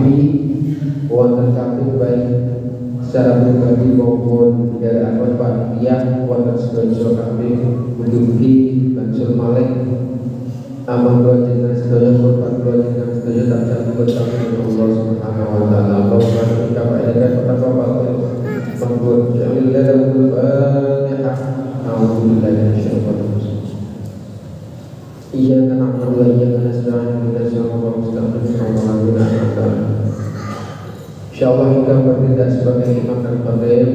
Safi wonten kaping baik secara pribadi maupun dari anggota panitia wonten sedaya kaping mugi-mugi Mansur Malik amal doa jenengan sedaya korban doa jenengan sedaya tansah berkah Allah Subhanahu wa taala. Allahumma sholli ala Muhammad Iyyaka na'budu wa iyyaka nasta'in ihdinas siratal mustaqim siratal ladzina an'amta 'alaihim. Insyaallah kita bertindak sebagai imam dan khatib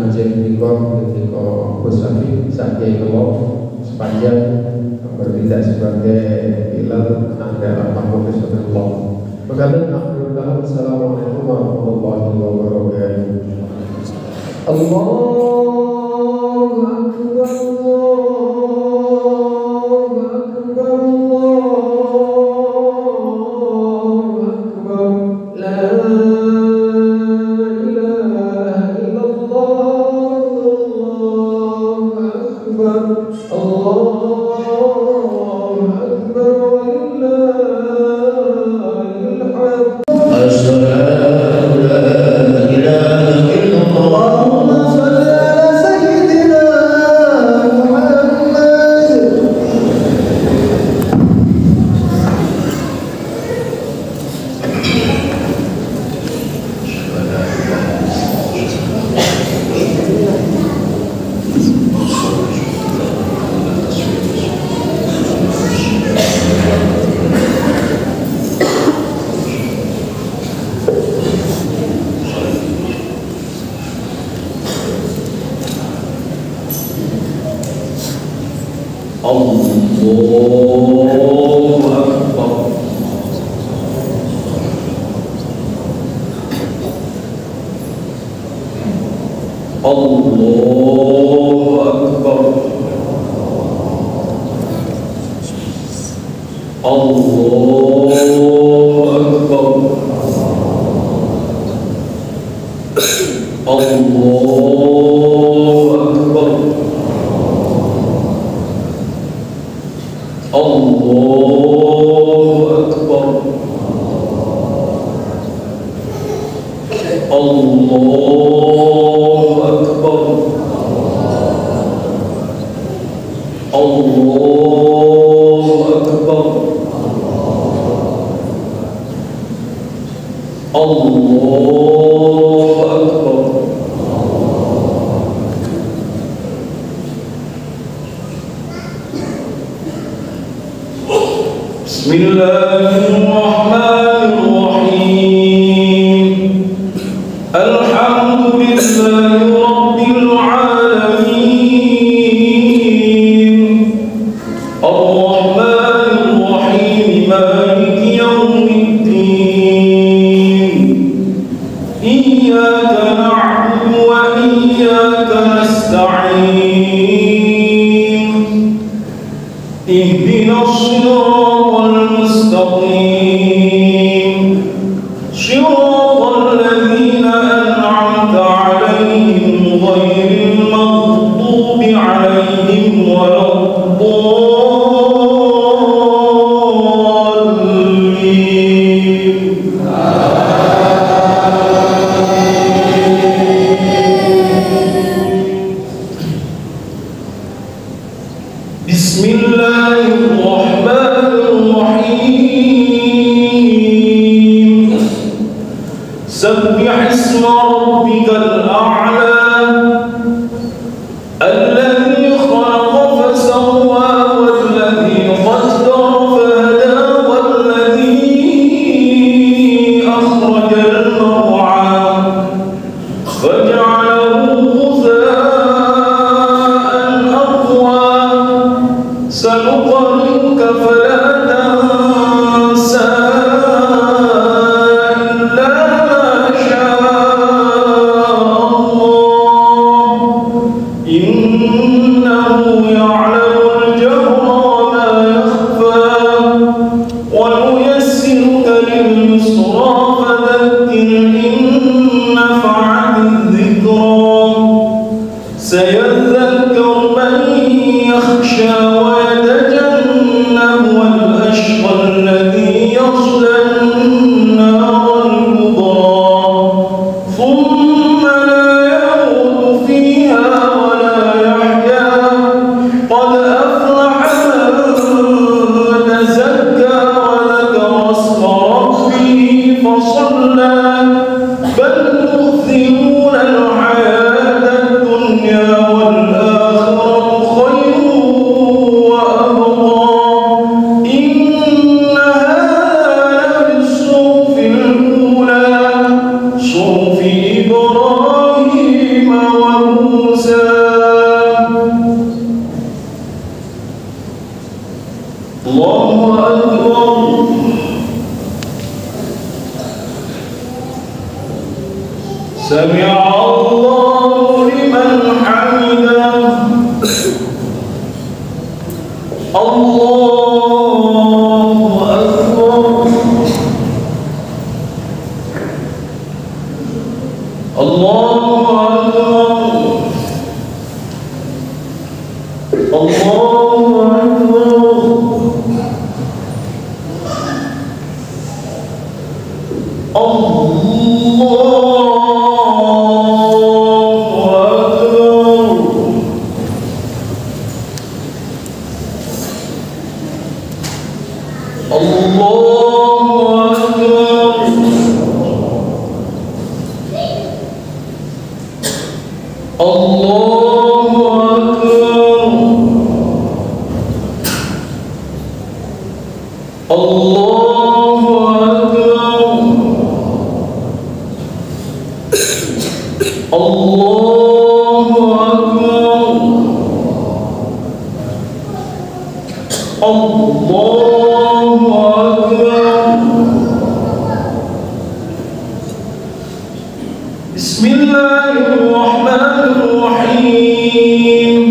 izin dikon ketika Gus Safi saja itu sepanjang bertindak sebagai ilal anda Muhammad sallallahu. Maka assalamualaikum warahmatullahi wabarakatuh. Allahu akbar. الأشقى الذي يصلى النار صلى بل تؤثرون الحياة الدنيا والآخرة خير وأبقى إن هذا لفي الصحف الأولى صحف إبراهيم وموسى. الله أكبر. سمع الله لمن حمده. الله أكبر. الله أكبر. الله بسم الله الرحمن الرحيم.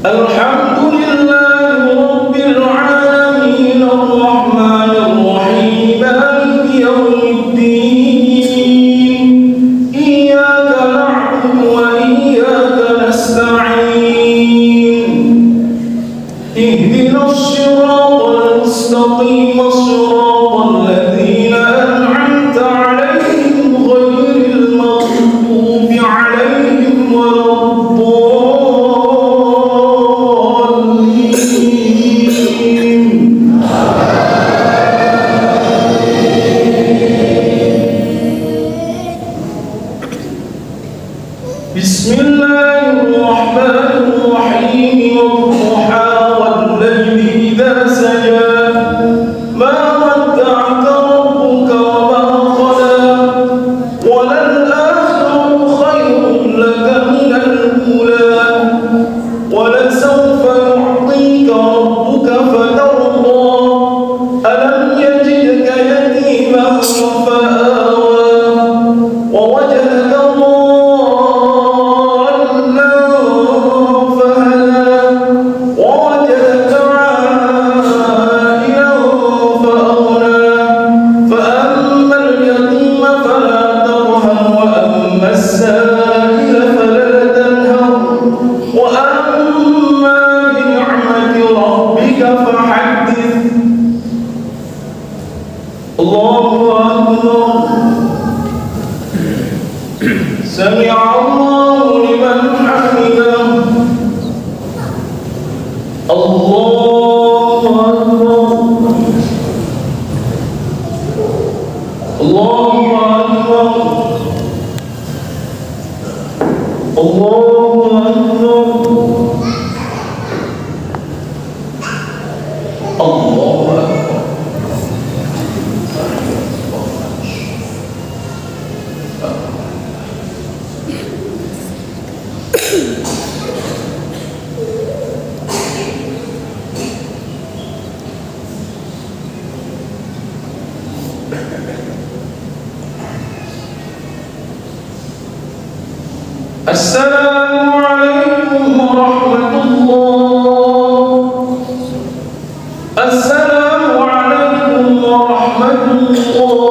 الحمد لله رب العالمين الرحمن الرحيم مالك يوم الدين إياك نعبد وإياك نستعين اهدنا الصراط المستقيم صراط الذين أنعمت عليهم غير المغضوب عليهم ولا الضالين. بسم الله الرحمن الرحيم والضحى والليل إذا سجى ما ودعك ربك وما قلى وللآخرة خير لك من الأولى ولسوف يعطيك ربك فترضى ألم يجدك يتيما فآوى ووجدك ضالا فهدى ووجدك عائلا فأغنى فأما اليتيم فلا تقهر وأما السائل فلا تنهر وأما بنعمة ربك فحدث. الله أكبر. سمع الله لمن حمده. الله أكبر. الله أكبر. الله أكبر. الله أكبر. السلام عليكم ورحمة الله. السلام عليكم ورحمة الله.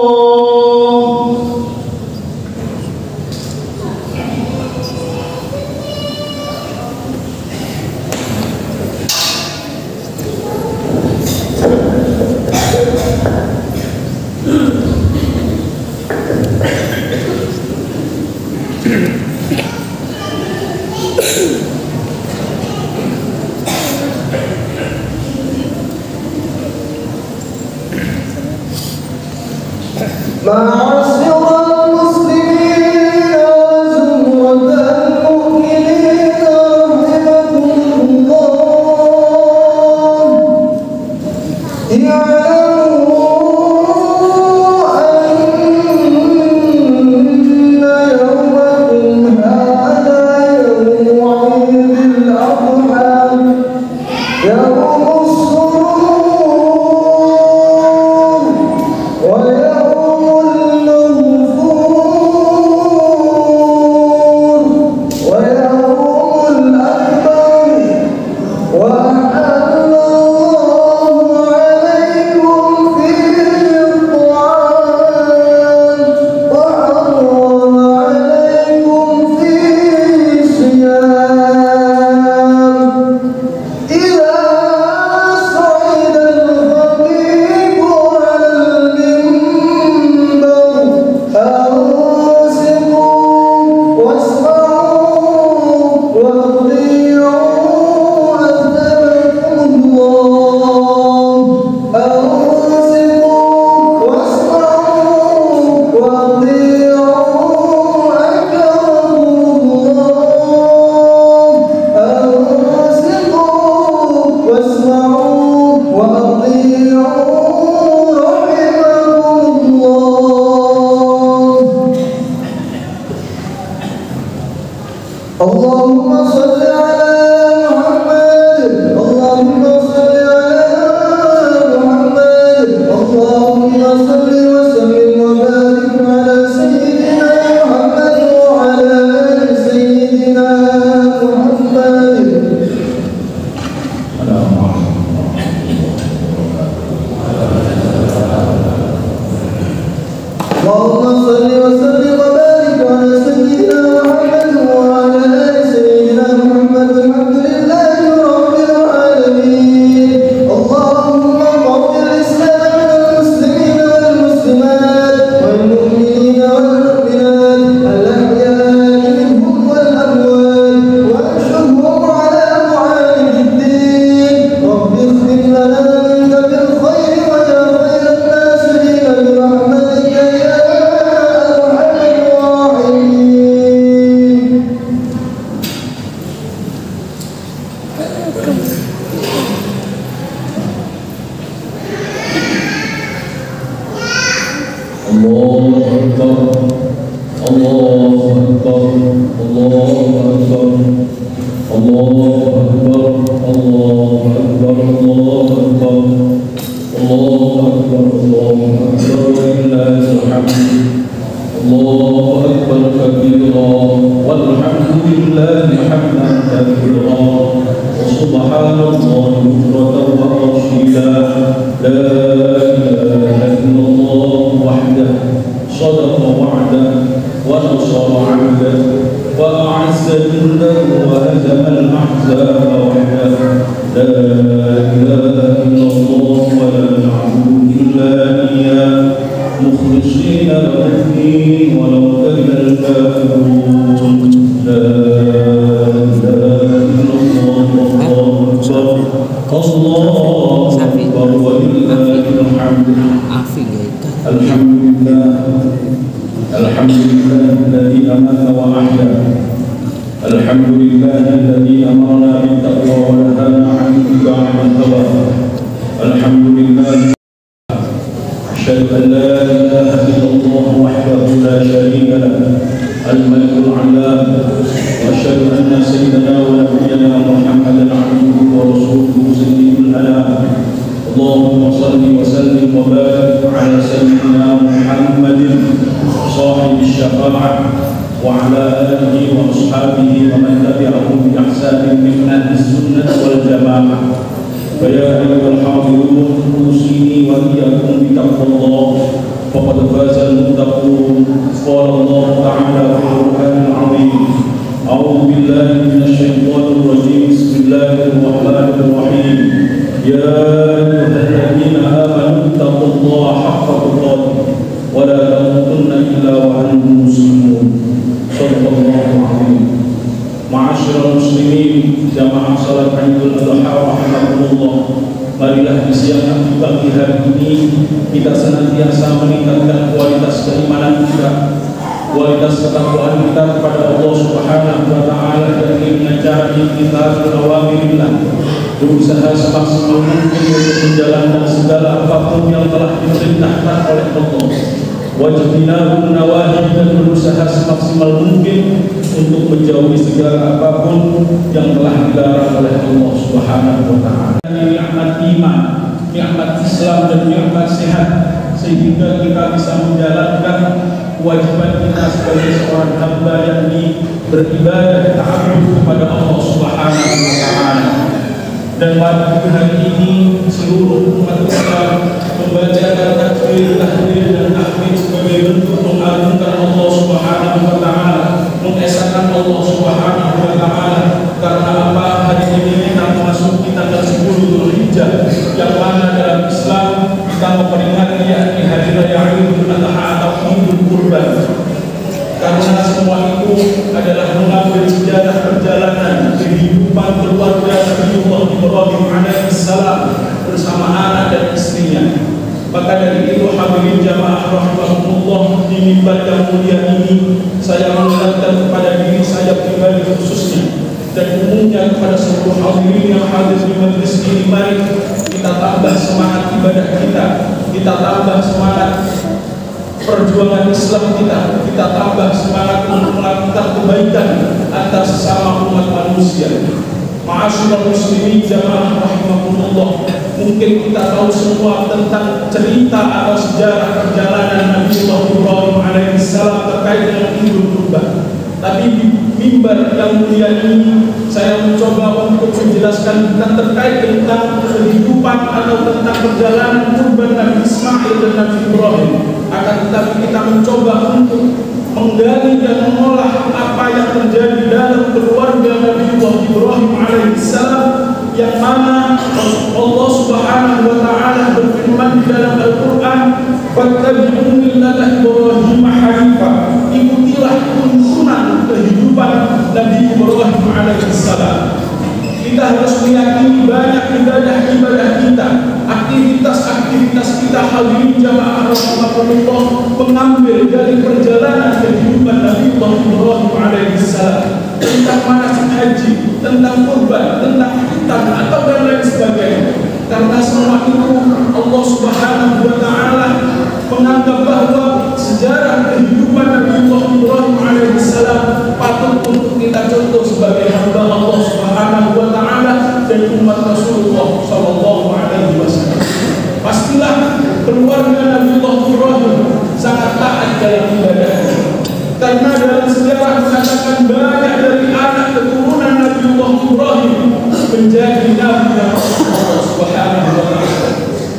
Marilah di siang pagi hari ini kita senantiasa meningkatkan kualitas memperjelas ketakwaan kita kepada Allah Subhanahu wa taala dengan cara imtithal awamirillah, berusaha semaksimal mungkin untuk menjalankan segala apapun yang telah diperintahkan oleh Allah, wajibinahun nawahi, dan berusaha semaksimal mungkin untuk menjauhi segala apapun yang telah dilarang oleh Allah Subhanahu wa taala. Nikmat iman, nikmat Islam, dan nikmat sehat, sehingga kita bisa menjalankan kewajiban kita sebagai seorang hamba yang beribadah ta'abbud kepada Allah Subhanahu wa taala. Dan pada hari ini seluruh umat Islam membaca takbir, tahlil, dan tahmid sebagai bentuk mengagungkan Allah Subhanahu wa taala, mengesahkan Allah Subhanahu wa taala. Karena apa? Hari ini kita memasuki tanggal 10 Dzulhijjah, yang mana dalam Islam kita memperingati yakni hari raya Idul Adha atau Idul Kurban. Karena semua itu adalah mengambil sejarah perjalanan kehidupan keluarga Nabiullah Ibrahim alaihissalam bersama anak dan istrinya. Maka dari itu hadirin jamaah rahimahumullah, di mimbar yang mulia ini saya mengingatkan kepada diri saya pribadi khususnya dan umumnya kepada seluruh hadirin yang hadir di majelis ini. Mari kita tambah semangat ibadah kita tambah semangat perjuangan Islam kita tambah semangat untuk melakukan kebaikan antar sesama umat manusia. Ma'asyiral muslimin jamaah rahimakumullah, mungkin kita tahu semua tentang cerita atau sejarah perjalanan Nabiullah Ibrahim alaihissalam terkait dengan Idul Kurban. Tapi di mimbar yang mulia ini saya mencoba untuk menjelaskan terkait tentang kehidupan atau tentang perjalanan kurban Nabi Ismail dan Nabi Ibrahim. Akan tetapi kita mencoba untuk menggali dan mengolah apa yang terjadi dalam keluarga Nabiullah Ibrahim alaihissalam, yang mana Allah Subhanahu wa taala berfirman di dalam Al-Qur'an, "Fattabi'u millata Ibrahim hanifa." Ikutilah tuntunan kehidupan Nabi Ibrahim alaihissalam. Kita harus meyakini banyak ibadah-ibadah kita, aktivitas-aktivitas kita hadirin jamaah rahimakumullah mengambil dari perjalanan kehidupan Nabi Ibrahim alaihissalam, tentang manasik haji, tentang kurban, tentang hitam atau dan lain sebagainya. Karena semua itu Allah Subhanahu wa taala menganggap bahwa sejarah kehidupan Nabi Ibrahim alaihissalam patut untuk kita contoh sebagai hamba Allah Subhanahu wa taala dan umat Rasulullah sallallahu alaihi wasallam. Pastilah keluarga Nabi Ibrahim sangat taat dalam ibadahnya. Karena dalam sejarah mengatakan banyak dari anak keturunan Nabi Ibrahim menjadi nabi dan Allah Subhanahu wa taala.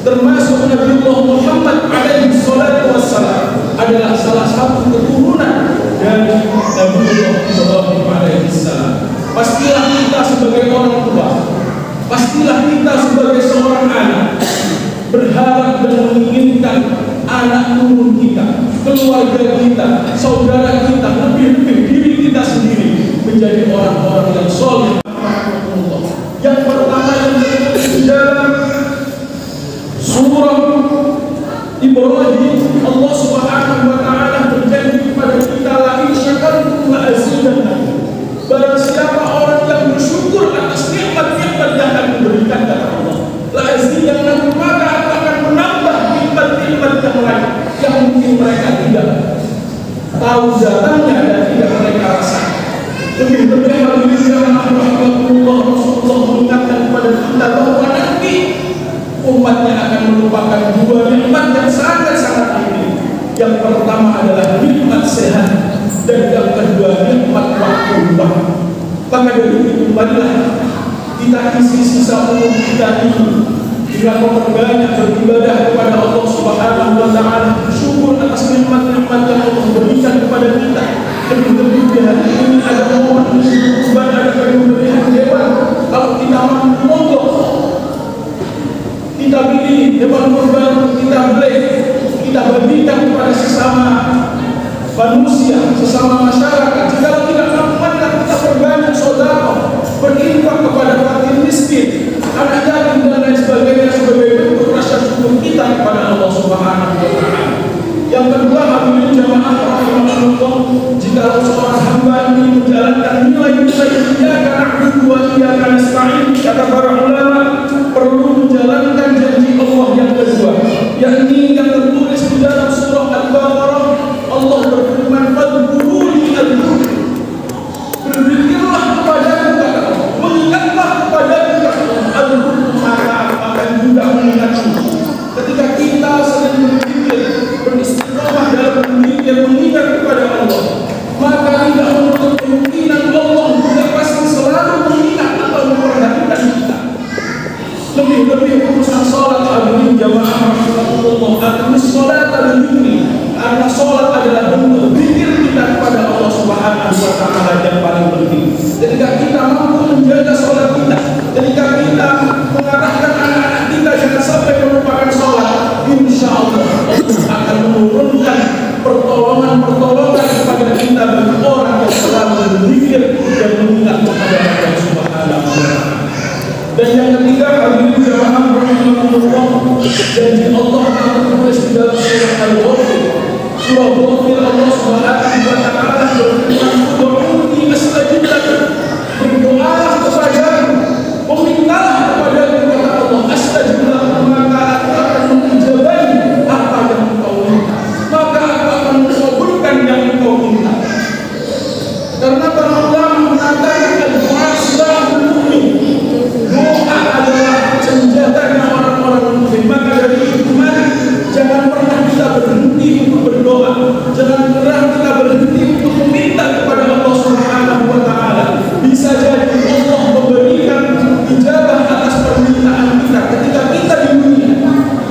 Termasuk Nabi Muhammad alaihi salatu wassalam adalah salah satu keturunan dari Nabi Ibrahim alaihi salam. Pastilah kita sebagai orang tua, pastilah kita sebagai seorang anak berharap dan menginginkan anak turun kita, keluarga kita, saudara kita, lebih-lebih diri kita sendiri menjadi orang-orang yang soleh. Yang pertama yang terjadi dalam surah Ibrahim, Allah Subhanahu wa taala berjanji kepada kita, la in syakartum la azidannakum. Barang siapa orang yang bersyukur atas nikmat-nikmat yang akan diberikan kepada Allah, la azidannakum, maka aku akan menambah nikmat-nikmat yang lain yang mungkin mereka tidak tahu datangnya dan tidak mereka rasakan. Lebih-lebih hadirin jamaah rahimahumullah, Rasulullah mengingatkan kepada kita bahwa nanti umatnya akan merupakan dua nikmat yang sangat-sangat penting. Yang pertama adalah nikmat sehat, dan yang kedua nikmat waktu luang. Maka dari itu marilah kita isi sisa umur kita ini dengan memperbanyak beribadah kepada Allah Subhanahu wa taala, bersyukur atas nikmat-nikmat yang Allah berikan kepada kita. Lebih-lebih di hari ini ada momen kurban, ada pemberian hewan. Kalau kita mampu mogok, kita beli hewan kurban, kita beli, kita bagikan kepada sesama manusia, sesama masyarakat. Jika tidak mampu, maka kita perbanyak sedekah, berinfak kepada fakir miskin, anak yatim dan lain sebagainya sebagai bentuk rasa syukur kita kepada Allah Subhanahu wa taala. Yang kedua, hadirin jamaah rahimahumullah, Allah, jika seorang hamba ini menjalankan nilai-nilai iyyaka na'budu wa iyyaka nasta'in, kata para ulama, perlu menjalankan janji Allah yang kedua, yakni yang tertulis di dalam surah Al-Baqarah. Allah berfirman, "Fadhkuruni adhkurkum." Berzikirlah kepadaku, kata Allah, mengingatlah kepadaku, kata Allah, adhkurkum, maka akan juga mengingatku. Ketika kita sedang berzikir, beristiqomah dalam berzikir, mengingat kepada Allah, maka tidak menutup kemungkinan Allah juga pasti selalu mengingat atau memperhatikan kita. Lebih-lebih urusan sholat hadirin jamaah rahimakumullah, artinya sholat al-dzikri, karena sholat adalah bentuk zikir kita kepada Allah Subhanahu wa Ta'ala yang paling penting. Ketika kita mampu menjaga sholat kita, ketika kita mengarahkan anak-anak kita jangan sampai melupakan sholat, insya Allah akan menurunkan pertolongan kepada kita bagi orang yang selalu berzikir dan mengingat kepada Allah Subhanahu wa Ta'ala. Dan yang ketiga, hadirin jamaah rahimakumullah, janji Allah yang tertulis di dalam surah Al-Ghafir. Surah Ghafir, Allah Subhanahu wa Ta'ala berfirman, "Ud'uuni astajib lakum." Berdoalah kepadaku, memintalah kepadaku, kata Allah, astajib lakum, maka aku akan mengijabahi apa yang engkau minta, maka aku akan mengabulkan yang engkau minta. Karena para ulama mengatakan doa silahul mu'min, doa adalah senjatanya orang-orang mukmin. Maka dari itu mari jangan pernah kita berhenti untuk berdoa, jangan pernah kita berhenti untuk meminta kepada Allah Subhanahu wa Ta'ala. Bisa jadi Allah memberikan ijabah atas permintaan kita ketika kita di dunia.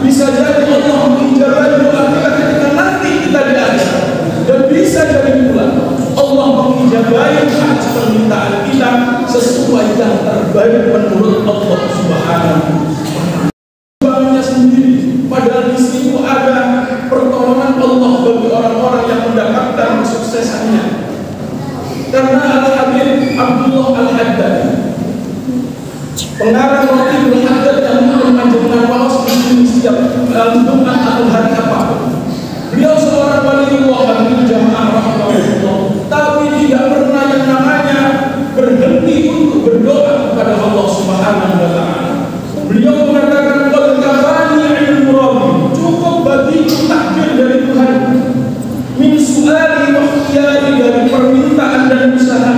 Bisa jadi Allah mengijabahi doa kita ketika nanti kita di akhirat. Dan bisa jadi pula Allah mengijabahi atas permintaan kita sesuai yang terbaik menurut Allah Subhanahu wa Ta'ala sendiri. Padahal di situ ada pertolongan Allah bagi orang-orang yang mendapatkan kesuksesannya. Karena Al-Habib Abdullah Al-Haddad, pengarang roti Al-Haddad yang mengajarkan wawas di setiap lingkungan atau hari apapun, beliau seorang waliullah hadirin jamaah rahimahullah, tapi tidak pernah yang namanya berhenti untuk berdoa kepada Allah Subhanahu wa Ta'ala. Beliau mengatakan, "Qad kafani 'ilmu rabbi." Cukup bagiku takdir dari Tuhan, min su'ali wa ikhtiyari, dari permintaan dan usaha,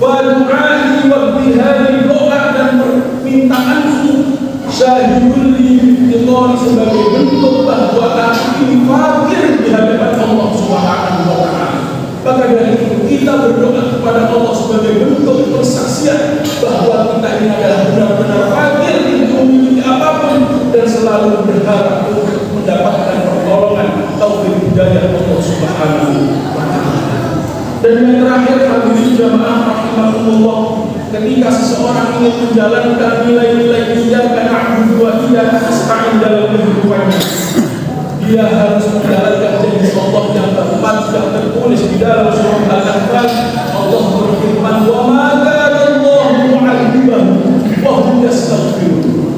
wa du'ai wa bihari, doa dan permintaanku, syahidul li biqari, sebagai bentuk bahwa aku ini fakir di hadapan Allah Subhanahu wa Ta'ala. Maka dari itu kita berdoa kepada Allah sebagai bentuk persaksian bahwa kita ini adalah benar-benar fakir, tidak memiliki apapun, dan selalu berharap untuk mendapatkan pertolongan taufik hidayah Allah Subhanahu wa Ta'ala. Dan yang terakhir, hadirin jamaah rahimakumullah, ketika seseorang ingin menjalankan nilai-nilai iyyaka na'budu wa iyyaka nasta'in dalam kehidupannya, dia harus menjalankan janji Allah yang keempat yang tertulis di dalam surah Al-Anfal. Allah berfirman, "Wa ma kana Allahu mu'adzibahum wa hum yastaghfirun."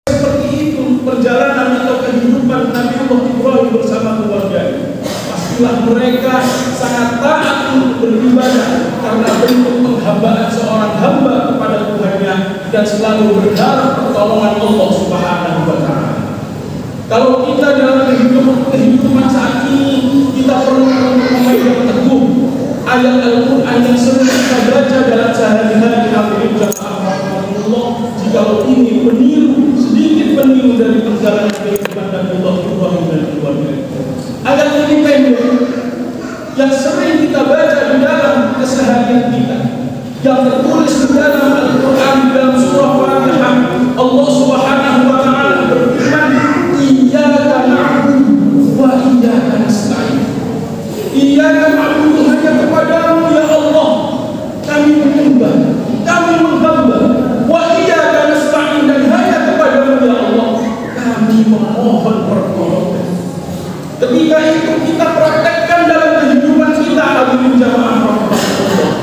Seperti itu perjalanan atau kehidupan Nabi Allah Ibrahim bersama keluarganya. Pastilah mereka sangat taat untuk beribadah karena bentuk penghambaan seorang hamba kepada Tuhannya dan selalu berharap pertolongan Allah Subhanahu wa Ta'ala. Kalau kita dalam kehidupan saat ini, kita perlu memegang teguh ayat Al-Quran yang sering kita baca dalam sehari-hari. Hadirin jamaah rahimakumullah, jikalau ini sedikit peniru dari perjalanan kehidupan Nabi Allah Ibrahim dan keluarga. Ayat ini pendek yang sering kita baca di dalam keseharian kita, yang tertulis di dalam Al-Quran, di dalam surah Fatihah. Allah Subhanahu wa Ta'ala berfirman, "Iyyaka na'budu wa iyyaka nasta'in." Iyyaka na'budu, hanya kepadamu ya Allah kami menyembah, kami menghamba. Wa iyyaka nasta'in, dan hanya kepadamu ya Allah kami memohon pertolongan. Ketika itu kita praktekkan dalam kehidupan kita, hadirin jamaah rahimakumullah,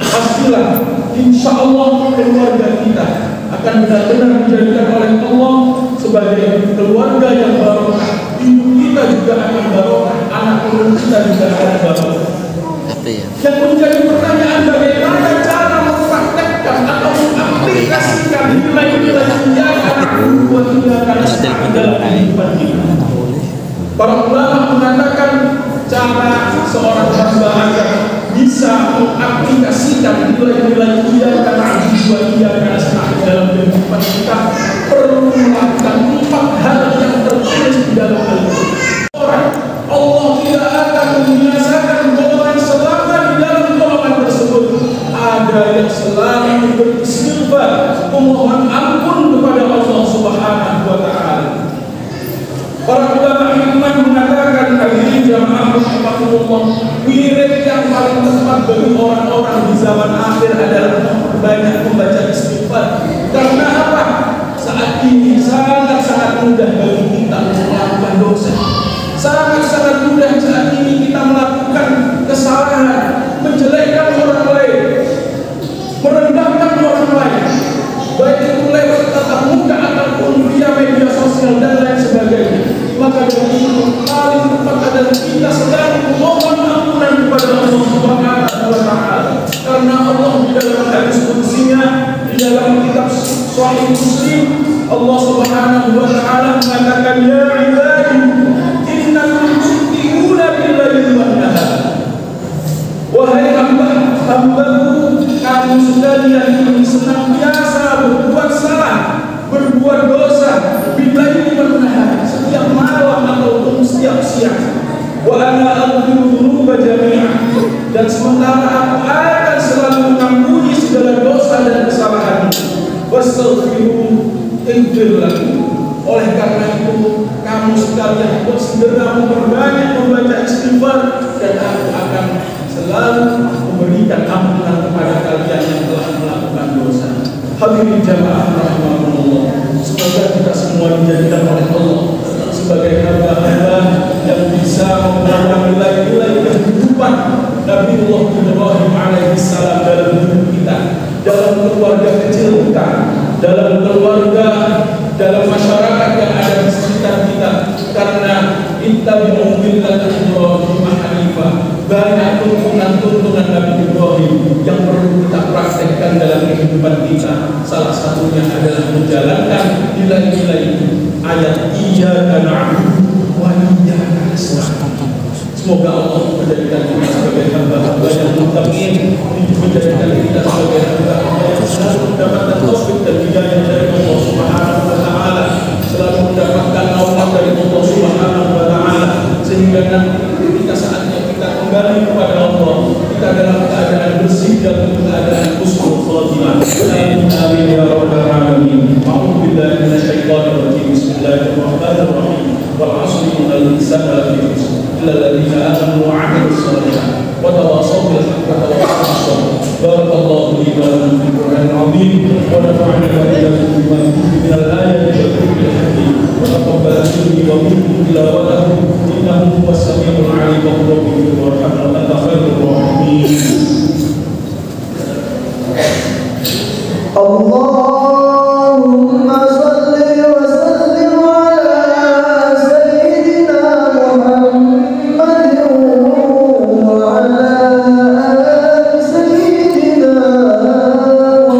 pastilah insya Allah keluarga kita akan benar-benar dijadikan oleh Allah sebagai keluarga yang barokah. Hidup kita juga akan barokah, anak kurikulum kita juga akan baru. Yang menjadi pertanyaan, bagaimana cara mempraktekkan atau mengaplikasikan nilai-nilai yang dalam kehidupan kita. Para ulama mengatakan cara seorang hamba agar bisa mengaplikasikan nilai-nilai iyyaka na'budu wa iyyaka nasta'in dalam kehidupan kita perlu melakukan 4 hal yang tertulis di dalam Al-Quran. Allah tidak akan membinasakan golongan selama di dalam golongan tersebut ada yang selalu beristighfar, memohon ampun kepada Allah Subhanahu wa Ta'ala. Para ulama hikmah mengatakan, hadirin jamaah rahimakumullah, wirid yang paling tepat bagi orang-orang di zaman akhir adalah banyak membaca istighfar. Karena apa? Saat ini sangat-sangat mudah bagi kita melakukan dosa. Sangat-sangat mudah saat ini kita melakukan kesalahan, menjelekkan orang lain, merendahkan orang lain, baik itu lewat tatap muka ataupun via media sosial dan lain sebagainya. Maka dari itu paling tepat adalah kita sedang memohon ampunan kepada Allah Subhanahu wa Ta'ala. Karena Allah di dalam hadis qudsinya, di dalam kitab Sahih Muslim, Allah Subhanahu wa Ta'ala mengatakan, ya ibadi innakum tu'minuna billahi wan nahar. Wahai hamba-hambaku, kamu sekalian ini senantiasa berbuat salah, berbuat dosa, billahi wan nahar, setiap malam ataupun setiap siang. Wa ana aghfiru dzunuba jami'an, dan sementara aku akan selalu mengampuni segala dosa dan kesalahan. Wastaghfiru ighfir lakum. Oleh karena itu, kamu sekalian segera memperbanyak membaca istighfar, dan aku akan selalu memberikan ampunan kepada kalian yang telah melakukan dosa. Hadirin jamaah rahimakumullah, semoga kita semua dijadikan oleh Allah sebagai hamba-hamba yang bisa membawa nilai-nilai kehidupan Nabiullah Ibrahim alaihissalam dalam hidup kita, dalam keluarga kecil kita, dalam keluarga, dalam masyarakat yang ada di sekitar kita. Karena ittabi'u millata Ibrahim hanifah, banyak tuntunan Nabi Ibrahim yang perlu kita praktekkan dalam kehidupan kita. Salah satunya adalah menjalankan nilai-nilai ayat iyyaka na'budu wa iyyaka nasta'in. Semoga Allah menjadikan kita sebagai hamba-hamba yang muttaqin, menjadikan kita sebagai hamba-hamba yang selalu mendapatkan taufik dan hidayah dari Allah Subhanahu wa Ta'ala, selalu mendapatkan naungan dari Allah Subhanahu wa Ta'ala, sehingga nanti ketika saatnya kita kembali kepada Allah, kita dalam keadaan bersih dan keadaan husnul khatimah. Amin amin ya rabbal alamin. A'udzu billahi minasyaitonir rajim. Bismillahirrahmanirrahim. Wal 'asri innal insana lafi khusr illa alladziina aamanu wa 'amilus shalihaati wa tawassaw bil haqqi wa tawassaw bis sabr. Barakallahu li wa lakum fil Qur'anil 'azim wa nafa'ani wa iyyakum bima fihi minal ayati wal dhikril hakim wa taqabbal minni wa minkum tilawatahu innahu huwas samii'ul 'aliim wa rabbikum warhamna wa anta khairur rahimin. Allahumma shalli wa sallim ala sayyidina Muhammadin wa ala ali sayyidina Muhammad.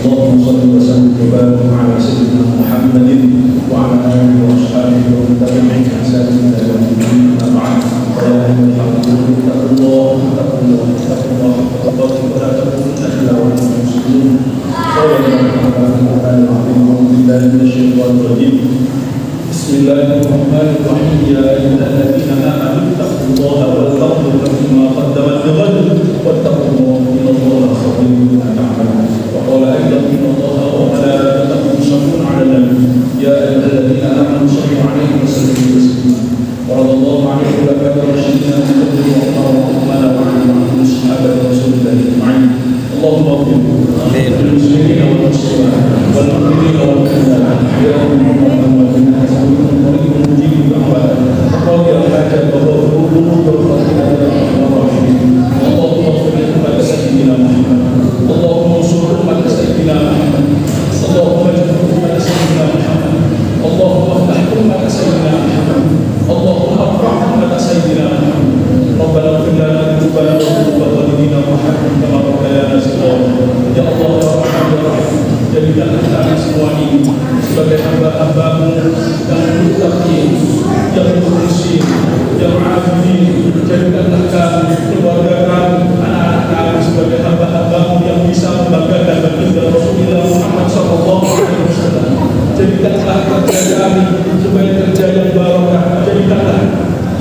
اللهم صل وسلم وبارك على سيدنا محمد وعلى اله واصحابه ومن تبعهم باحسان الى يوم الدين. اما بعد، فيا ايها الحاضرون اتقوا الله حق تقاته ولا تموتن الا وانتم مسلمون. قال الله تعالى في القران العظيم: اعوذ بالله من الشيطان الرجيم. بسم الله الرحمن الرحيم. يا ايها الذين امنوا اتقوا الله ولتنظر نفس ما قدمت لغد واتقوا الله ان الله خبير بما تعملون. وقال ايضا ان الله وملائكته يصلون على النبي يا ايها الذين امنوا صلوا عليه وسلموا تسليما. ورضي الله عن الخلفاء الراشدين من قبل وعمر وعثمان وعلي وعن المسلمين والمسلمات والمؤمنين والمؤمنات أحياء منهم وأموات نسألكم قريب مجيب الدعوات قاضي الحاجات وغفور الذنوب والخطيئات يا أرحم الراحمين. اللهم اغفر لأمة سيدنا محمد، اللهم انصر أمة سيدنا محمد، اللهم اجعل أمة سيدنا محمد، اللهم افتح أمة سيدنا محمد، اللهم ارفع أمة سيدنا محمد. ربنا اغفر لنا ذنوبنا وذنوب والدينا وارحمنا كما ربيانا صغارا. Ya Allah ya Rahman ya Rahim, jadikanlah kami semua ini sebagai hamba-hamba-Mu yang muttaqin, yang mukhlisin, yang abidin. Jadikanlah kami, keluarga kami, anak-anak kami sebagai hamba-hamba-Mu yang bisa membanggakan baginda Rasulullah Muhammad SAW. Jadikanlah kerja kami sebagai kerja yang barokah. Jadikanlah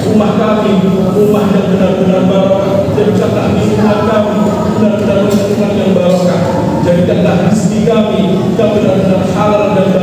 rumah kami rumah yang benar-benar barokah. Jadikanlah lingkungan kami benar-benar lingkungan yang barokah. Jadikanlah rezeki kami yang benar-benar halal dan barokah.